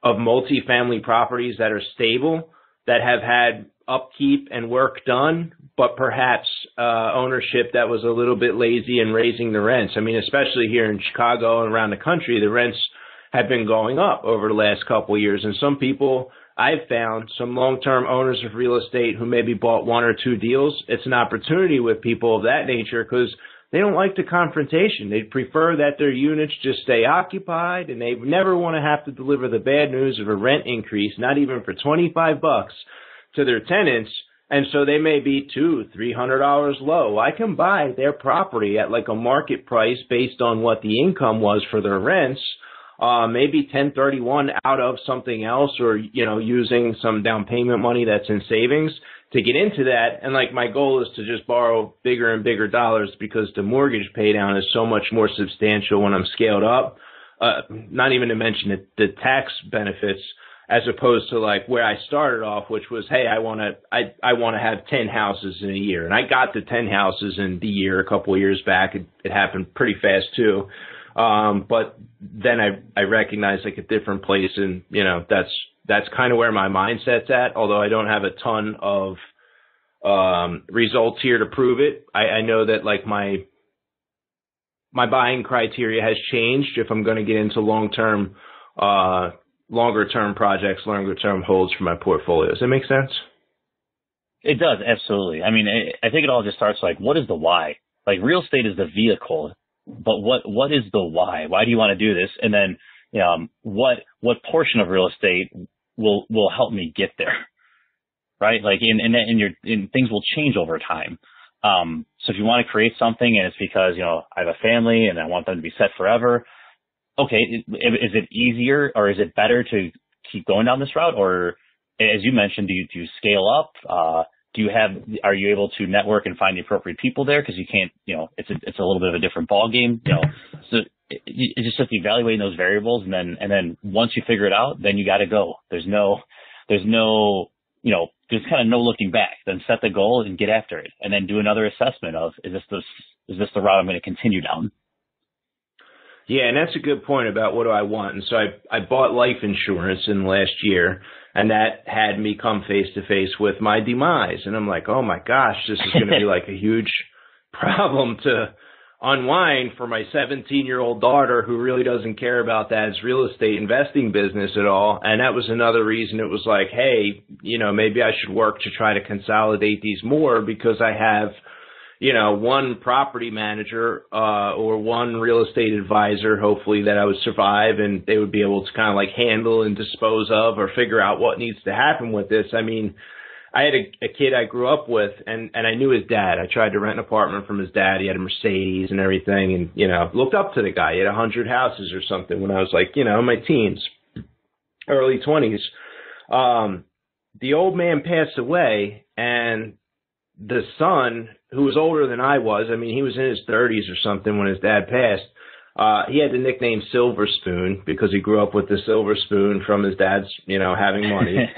Speaker 2: of multifamily properties that are stable, that have had upkeep and work done, but perhaps ownership that was a little bit lazy in raising the rents. I mean, especially here in Chicago and around the country, the rents have been going up over the last couple of years. And some people, I've found, some long-term owners of real estate who maybe bought one or two deals, it's an opportunity with people of that nature because they don't like the confrontation. They prefer that their units just stay occupied, and they never want to have to deliver the bad news of a rent increase, not even for $25 to their tenants. And so they may be $200-$300 low. I can buy their property at like a market price based on what the income was for their rents, maybe 1031 out of something else, or, using some down payment money that's in savings to get into that. And like my goal is to just borrow bigger and bigger dollars because the mortgage pay down is so much more substantial when I'm scaled up. Not even to mention the tax benefits, as opposed to like where I started off, which was, hey, I want to have 10 houses in a year. And I got to 10 houses in the year a couple of years back. It happened pretty fast too. But then I recognized like a different place, and, that's kind of where my mindset's at. Although I don't have a ton of, results here to prove it. I know that like my buying criteria has changed if I'm going to get into longer-term projects, longer-term holds for my portfolio. Does that make sense?
Speaker 3: It does, absolutely. I mean, I think it all just starts like, what is the why? Like, real estate is the vehicle, but what is the why? Why do you want to do this? And then, what portion of real estate will help me get there, right? Like, and things will change over time. So if you want to create something and it's because, I have a family and I want them to be set forever, okay, is it easier or is it better to keep going down this route? Or, as you mentioned, do you scale up? Are you able to network and find the appropriate people there? Because you can't, it's a little bit of a different ball game, So it's just evaluating those variables, and then once you figure it out, then you got to go. There's no, there's kind of no looking back. Then set the goal and get after it, and then do another assessment of is this the route I'm going to continue down?
Speaker 2: Yeah, and that's a good point about what do I want. And so I bought life insurance in the last year, and that had me come face to face with my demise. And I'm like, oh my gosh, this is going to be like a huge problem to unwind for my 17-year-old daughter who really doesn't care about that real estate investing business at all. And that was another reason it was like, hey, maybe I should work to try to consolidate these more, because I have one property manager, or one real estate advisor, hopefully, that I would survive and they would be able to kind of like handle and dispose of or figure out what needs to happen with this. I mean, I had a kid I grew up with, and I knew his dad. I tried to rent an apartment from his dad. He had a Mercedes and everything, and, looked up to the guy. He had 100 houses or something when I was like, in my teens, early 20s. The old man passed away, and the son, who was older than I was, I mean, he was in his 30s or something when his dad passed. He had the nickname Silver Spoon because he grew up with the silver spoon from his dad's, having money.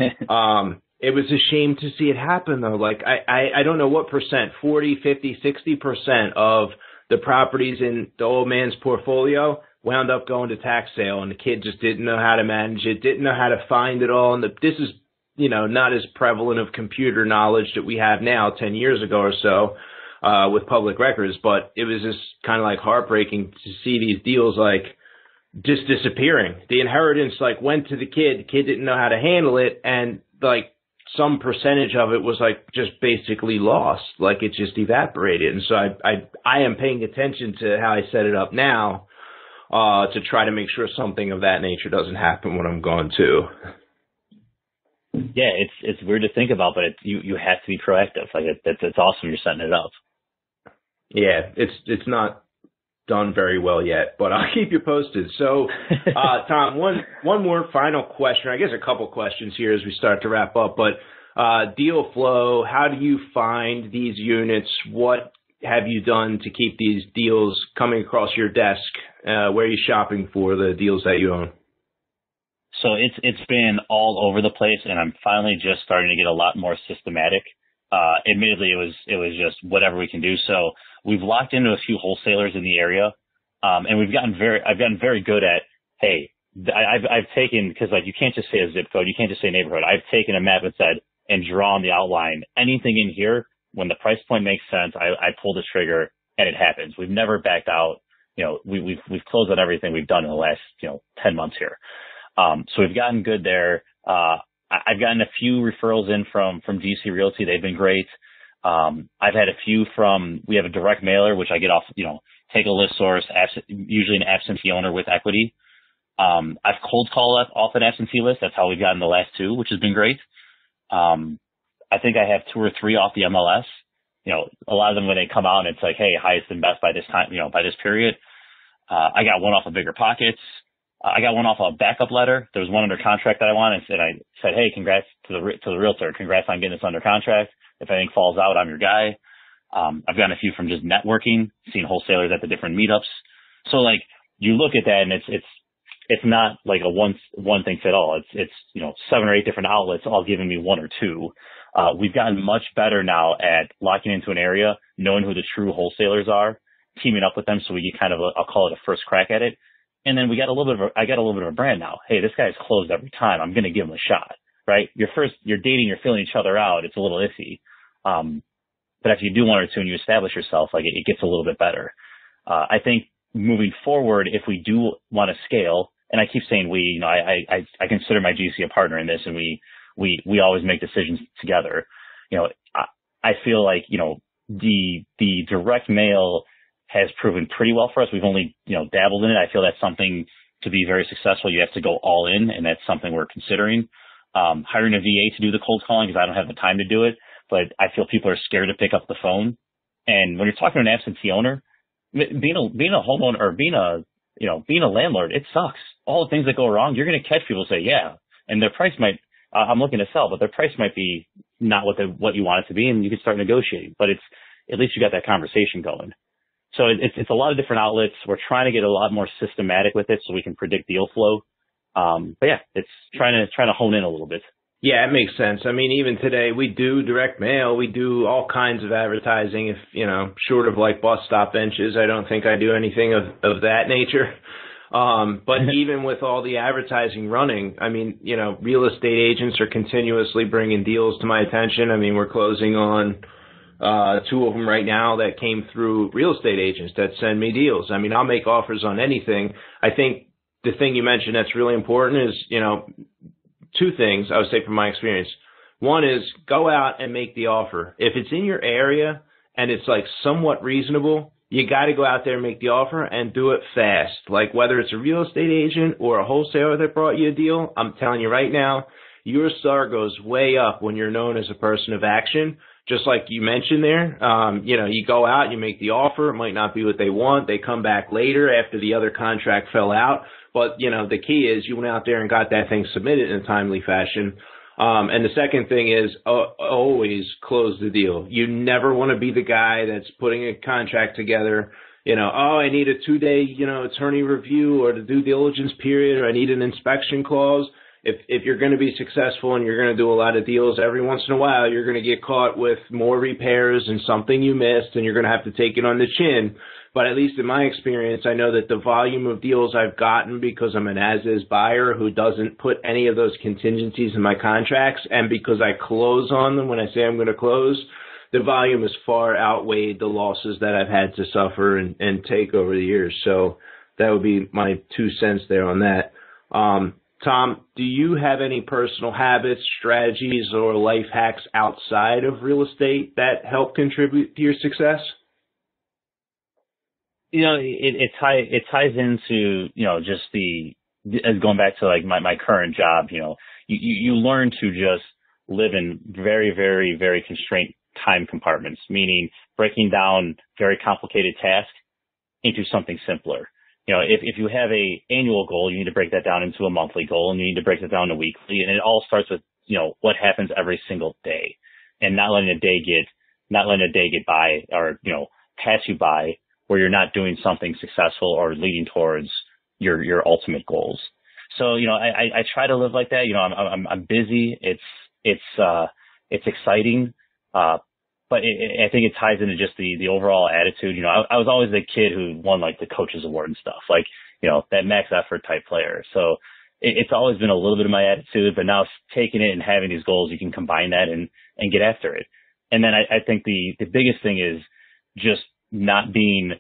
Speaker 2: It was a shame to see it happen, though. Like, I don't know what percent, 40, 50, 60% of the properties in the old man's portfolio wound up going to tax sale, and the kid just didn't know how to manage it, didn't know how to find it all. And this is, not as prevalent of computer knowledge that we have now 10 years ago or so with public records. But it was just kind of like heartbreaking to see these deals like just disappearing. The inheritance like went to the kid. The kid didn't know how to handle it, and like some percentage of it was like just basically lost, like it just evaporated. And so I am paying attention to how I set it up now to try to make sure something of that nature doesn't happen when I'm gone too.
Speaker 3: Yeah, it's weird to think about, but you have to be proactive. Like it's awesome you're setting it up.
Speaker 2: Yeah, it's not done very well yet, but I'll keep you posted. So, Tom, one more final question, I guess a couple questions here as we start to wrap up, but deal flow, how do you find these units? What have you done to keep these deals coming across your desk? Where are you shopping for the deals that you own?
Speaker 3: So it's been all over the place, and I'm finally just starting to get a lot more systematic. Admittedly, it was just whatever we can do. So we've locked into a few wholesalers in the area, and I've gotten very good at, hey, I've taken, because like you can't just say a zip code, you can't just say neighborhood. I've taken a map and said and drawn the outline. Anything in here, when the price point makes sense, I pull the trigger and it happens. We've never backed out. We've closed on everything we've done in the last 10 months here. So we've gotten good there. I've gotten a few referrals in from DC Realty. They've been great. I've had a few we have a direct mailer, which I get off, take a list source, usually an absentee owner with equity. I've cold called off an absentee list. That's how we've gotten the last two, which has been great. I think I have 2 or 3 off the MLS. A lot of them when they come out and it's like, hey, highest and best by this time, by this period. I got one off of Bigger Pockets. I got one off a backup letter. There was one under contract that I wanted, and I said, hey, congrats to the realtor. Congrats on getting this under contract. If anything falls out, I'm your guy. I've gotten a few from just networking, seeing wholesalers at the different meetups. So like you look at that and it's not like a one thing fit all. It's 7 or 8 different outlets all giving me 1 or 2. We've gotten much better now at locking into an area, knowing who the true wholesalers are, teaming up with them so we get kind of I'll call it a first crack at it. And then I got a little bit of a brand now. Hey, this guy's closed every time. I'm going to give him a shot, right? You're dating, you're feeling each other out. It's a little iffy. But if you do 1 or 2 and you establish yourself, like it gets a little bit better. I think moving forward, if we do want to scale, and I keep saying I consider my GC a partner in this, and we always make decisions together. I feel like, the direct mail has proven pretty well for us. We've only, dabbled in it. I feel that's something to be very successful. You have to go all in, and that's something we're considering. Hiring a VA to do the cold calling because I don't have the time to do it, but I feel people are scared to pick up the phone. And when you're talking to an absentee owner, being a homeowner or being a landlord, it sucks. All the things that go wrong, you're going to catch people say, yeah, and their price might, I'm looking to sell, but their price might be not what you want it to be, and you can start negotiating. But at least you got that conversation going. So it's a lot of different outlets. We're trying to get a lot more systematic with it so we can predict deal flow. But yeah, it's trying to hone in a little bit.
Speaker 2: Yeah, it makes sense. I mean, even today we do direct mail. We do all kinds of advertising. If, short of like bus stop benches, I don't think I do anything of that nature. But even with all the advertising running, I mean, real estate agents are continuously bringing deals to my attention. I mean, we're closing on 2 of them right now that came through real estate agents that send me deals. I mean, I'll make offers on anything. I think the thing you mentioned that's really important is, 2 things I would say from my experience. One is go out and make the offer. If it's in your area and it's like somewhat reasonable, you got to go out there and make the offer and do it fast. Like whether it's a real estate agent or a wholesaler that brought you a deal, I'm telling you right now, your star goes way up when you're known as a person of action. Just like you mentioned there, you go out, you make the offer. It might not be what they want. They come back later after the other contract fell out. But, the key is you went out there and got that thing submitted in a timely fashion. And the second thing is always close the deal. You never want to be the guy that's putting a contract together, I need a 2-day, attorney review or the due diligence period, or I need an inspection clause. If you're going to be successful and you're going to do a lot of deals, every once in a while you're going to get caught with more repairs and something you missed, and you're going to have to take it on the chin. But at least in my experience, I know that the volume of deals I've gotten because I'm an as-is buyer who doesn't put any of those contingencies in my contracts, and because I close on them when I say I'm going to close, the volume has far outweighed the losses that I've had to suffer and take over the years. So that would be my 2 cents there on that. Tom, do you have any personal habits, strategies, or life hacks outside of real estate that help contribute to your success?
Speaker 3: It ties into, just going back to like my current job, you learn to just live in very, very, very constrained time compartments, meaning breaking down very complicated tasks into something simpler. If you have a annual goal, you need to break that down into a monthly goal, and you need to break it down to weekly. And it all starts with, what happens every single day, and not letting a day get by or, pass you by where you're not doing something successful or leading towards your ultimate goals. So, I try to live like that. I'm busy. It's exciting. But I think it ties into just the overall attitude. I was always the kid who won like the coaches award and stuff, like, that max effort type player. So it's always been a little bit of my attitude, but now taking it and having these goals, you can combine that and get after it. And then I think the biggest thing is just not being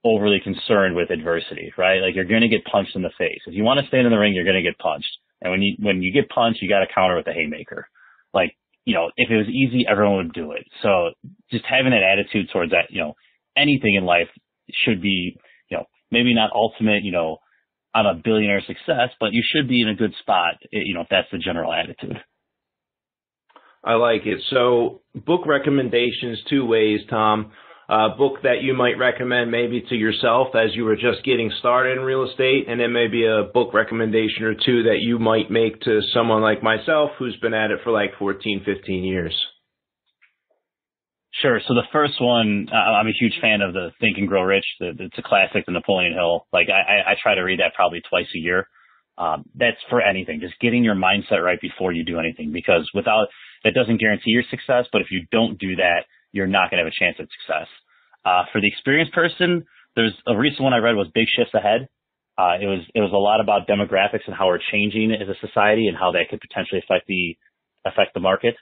Speaker 3: overly concerned with adversity, right? Like you're going to get punched in the face. If you want to stand in the ring, you're going to get punched. And when you get punched, you got to counter with a haymaker. Like, if it was easy, everyone would do it. So just having that attitude towards that, anything in life should be, maybe not ultimate, I'm a billionaire success, but you should be in a good spot, if that's the general attitude.
Speaker 2: I like it. So book recommendations 2 ways, Tom. Book that you might recommend maybe to yourself as you were just getting started in real estate, and then maybe a book recommendation or 2 that you might make to someone like myself who's been at it for like 14, 15 years.
Speaker 3: Sure. So the first one, I'm a huge fan of the Think and Grow Rich. It's a classic, the Napoleon Hill. Like I try to read that probably twice a year. That's for anything, just getting your mindset right before you do anything, because that doesn't guarantee your success. But if you don't do that, you're not going to have a chance at success. For the experienced person, there's a recent one I read was Big Shifts Ahead. It was a lot about demographics and how we're changing as a society and how that could potentially affect the market.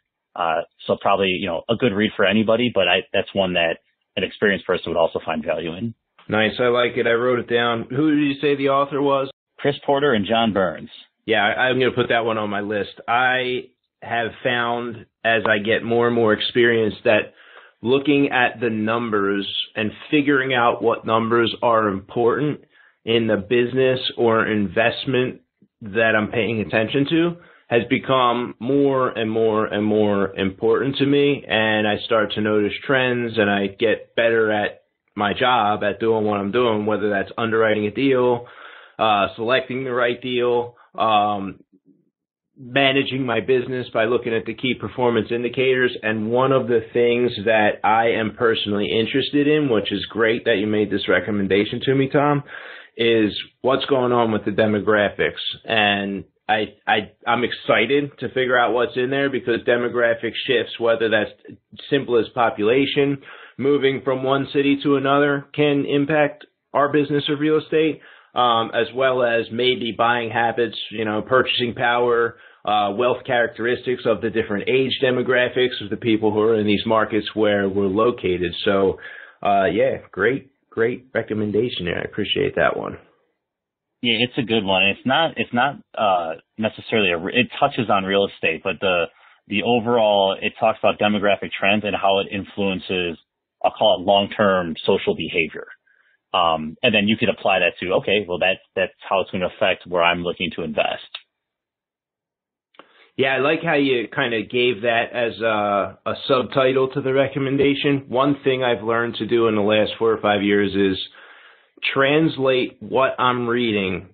Speaker 3: So probably, a good read for anybody, but that's one that an experienced person would also find value in.
Speaker 2: Nice. I like it. I wrote it down. Who did you say the author was?
Speaker 3: Chris Porter and John Burns.
Speaker 2: Yeah, I'm going to put that one on my list. I have found as I get more and more experience that looking at the numbers and figuring out what numbers are important in the business or investment that I'm paying attention to has become more and more and more important to me. And I start to notice trends, and I get better at my job at doing what I'm doing, whether that's underwriting a deal, selecting the right deal, managing my business by looking at the key performance indicators. And one of the things that I am personally interested in, which is great that you made this recommendation to me, Tom, is what's going on with the demographics. And I'm excited to figure out what's in there, because demographic shifts, whether that's simple as population, moving from one city to another, can impact our business of real estate, as well as maybe buying habits, purchasing power, wealth characteristics of the different age demographics of the people who are in these markets where we're located. So, yeah, great recommendation there. I appreciate that one.
Speaker 3: Yeah, it's a good one. It's not necessarily it touches on real estate, but the overall, it talks about demographic trends and how it influences I'll call it long-term social behavior. And then you could apply that to, okay, well, that's how it's going to affect where I'm looking to invest.
Speaker 2: Yeah, I like how you kind of gave that as a subtitle to the recommendation. One thing I've learned to do in the last 4 or 5 years is translate what I'm reading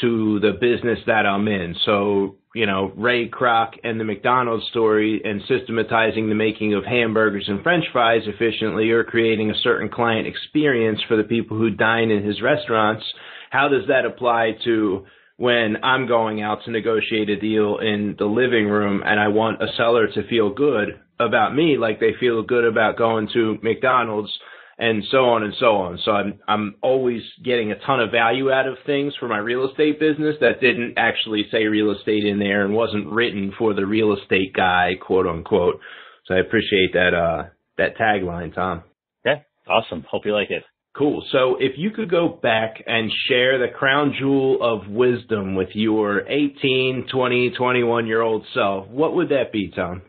Speaker 2: to the business that I'm in. So, Ray Kroc and the McDonald's story and systematizing the making of hamburgers and French fries efficiently, or creating a certain client experience for the people who dine in his restaurants. How does that apply to when I'm going out to negotiate a deal in the living room and I want a seller to feel good about me like they feel good about going to McDonald's, and so on and so on. So I'm always getting a ton of value out of things for my real estate business that didn't actually say real estate in there and wasn't written for the real estate guy, quote unquote. So I appreciate that tagline, Tom.
Speaker 3: Yeah, awesome. Hope you like it.
Speaker 2: Cool. So if you could go back and share the crown jewel of wisdom with your 18, 20, 21-year-old self, what would that be, Tom?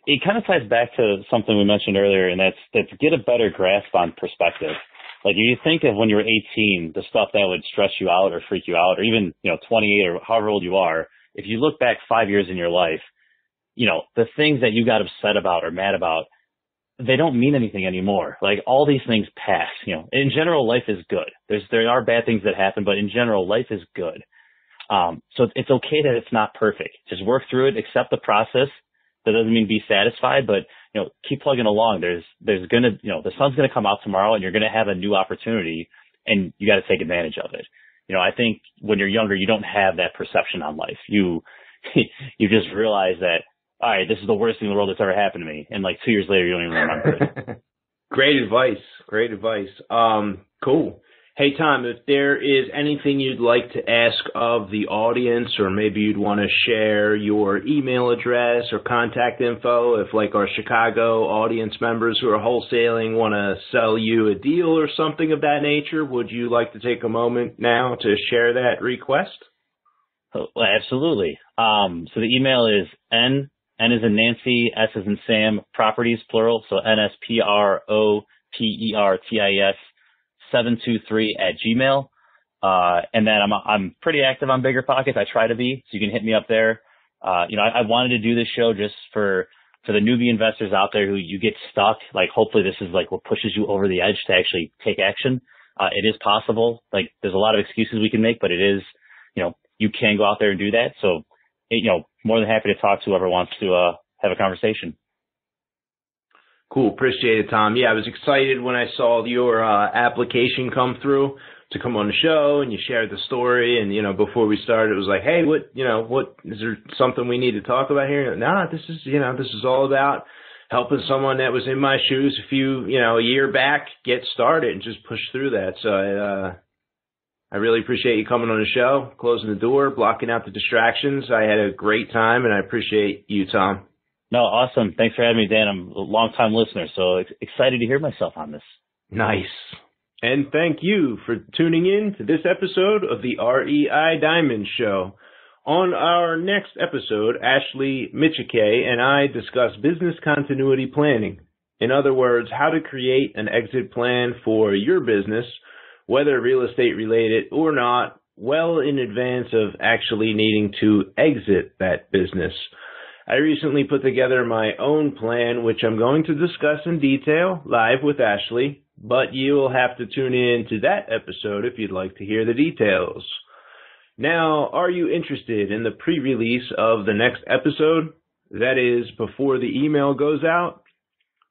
Speaker 3: It kind of ties back to something we mentioned earlier, and that's get a better grasp on perspective. Like, if you think of when you were 18, the stuff that would stress you out or freak you out, or even, 28 or however old you are, if you look back 5 years in your life, the things that you got upset about or mad about, they don't mean anything anymore. Like, all these things pass. In general, life is good. There are bad things that happen, but in general, life is good. So it's okay that it's not perfect. Just work through it, accept the process. That doesn't mean be satisfied, but, keep plugging along. There's gonna, the sun's gonna come out tomorrow, and you're gonna have a new opportunity, and you got to take advantage of it. I think when you're younger, you don't have that perception on life. You just realize that, all right, this is the worst thing in the world that's ever happened to me. And like 2 years later, you don't even remember it.
Speaker 2: Great advice. Great advice. Cool. Hey, Tom, if there is anything you'd like to ask of the audience, or maybe you'd want to share your email address or contact info, if like our Chicago audience members who are wholesaling want to sell you a deal or something of that nature, would you like to take a moment now to share that request?
Speaker 3: Oh, absolutely. So the email is N as in Nancy, S as in Sam, properties, plural, so NSPROPERTIS 723@gmail. And then I'm pretty active on BiggerPockets. I try to be, so you can hit me up there. I wanted to do this show just for the newbie investors out there who you get stuck. Like, hopefully this is like what pushes you over the edge to actually take action. It is possible. Like, there's a lot of excuses we can make, but it is, you can go out there and do that. So, more than happy to talk to whoever wants to have a conversation.
Speaker 2: Cool. Appreciate it, Tom. Yeah, I was excited when I saw your application come through to come on the show, and you shared the story. And, before we started, it was like, hey, what is there something we need to talk about here? No, this is all about helping someone that was in my shoes a year back get started and just push through that. So I really appreciate you coming on the show, closing the door, blocking out the distractions. I had a great time, and I appreciate you, Tom.
Speaker 3: No, awesome. Thanks for having me, Dan. I'm a long-time listener, so excited to hear myself on this.
Speaker 2: Nice. And thank you for tuning in to this episode of the R.E.I. Diamond Show. On our next episode, Ashley Michike and I discuss business continuity planning. In other words, how to create an exit plan for your business, whether real estate related or not, well in advance of actually needing to exit that business. I recently put together my own plan, which I'm going to discuss in detail live with Ashley, but you will have to tune in to that episode if you'd like to hear the details. Now, are you interested in the pre-release of the next episode? That is, before the email goes out?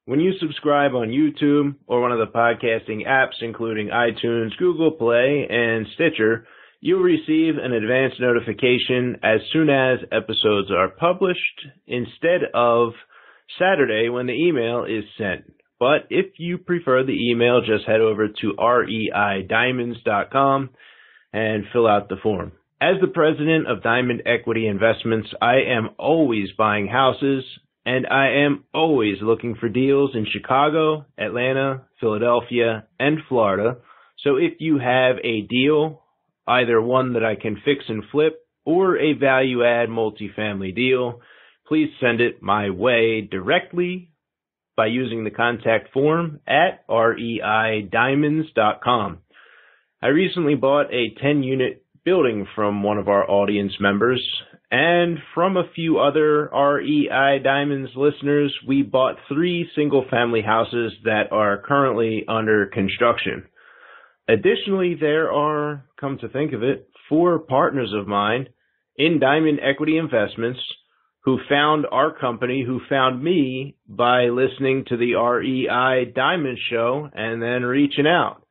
Speaker 2: When you subscribe on YouTube or one of the podcasting apps, including iTunes, Google Play, and Stitcher, you'll receive an advance notification as soon as episodes are published, instead of Saturday when the email is sent. But if you prefer the email, just head over to reidiamonds.com and fill out the form. As the president of Diamond Equity Investments, I am always buying houses, and I am always looking for deals in Chicago, Atlanta, Philadelphia, and Florida. So if you have a deal, either one that I can fix and flip or a value-add multifamily deal, please send it my way directly by using the contact form at REIDiamonds.com. I recently bought a 10-unit building from one of our audience members, and from a few other REI Diamonds listeners, we bought 3 single-family houses that are currently under construction. Additionally, there are, come to think of it, 4 partners of mine in Diamond Equity Investments who found our company, who found me by listening to the REI Diamond Show and then reaching out.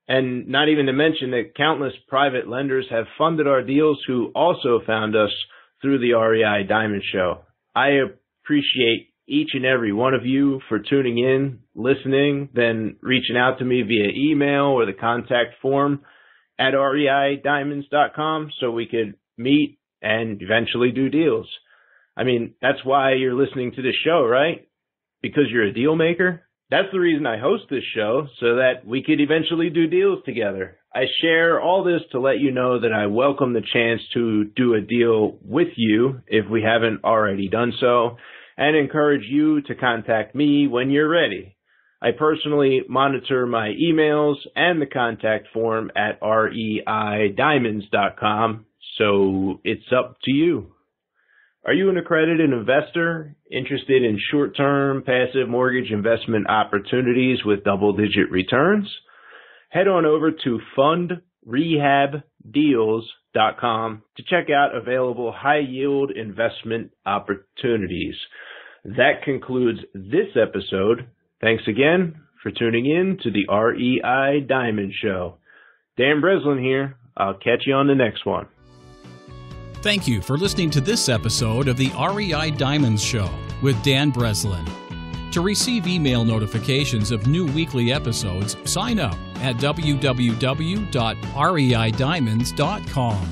Speaker 2: And not even to mention that countless private lenders have funded our deals who also found us through the REI Diamond Show. I appreciate each and every one of you for tuning in, listening, then reaching out to me via email or the contact form at REIDiamonds.com so we could meet and eventually do deals. I mean, that's why you're listening to this show, right? Because you're a deal maker? That's the reason I host this show, so that we could eventually do deals together. I share all this to let you know that I welcome the chance to do a deal with you if we haven't already done so, and encourage you to contact me when you're ready. I personally monitor my emails and the contact form at REIDiamonds.com, so it's up to you. Are you an accredited investor interested in short-term passive mortgage investment opportunities with double-digit returns? Head on over to fundrehabdeals.com to check out available high-yield investment opportunities. That concludes this episode. Thanks again for tuning in to the REI Diamond Show. Dan Breslin here. I'll catch you on the next one.
Speaker 1: Thank you for listening to this episode of the REI Diamonds Show with Dan Breslin. To receive email notifications of new weekly episodes, sign up at www.reidiamonds.com.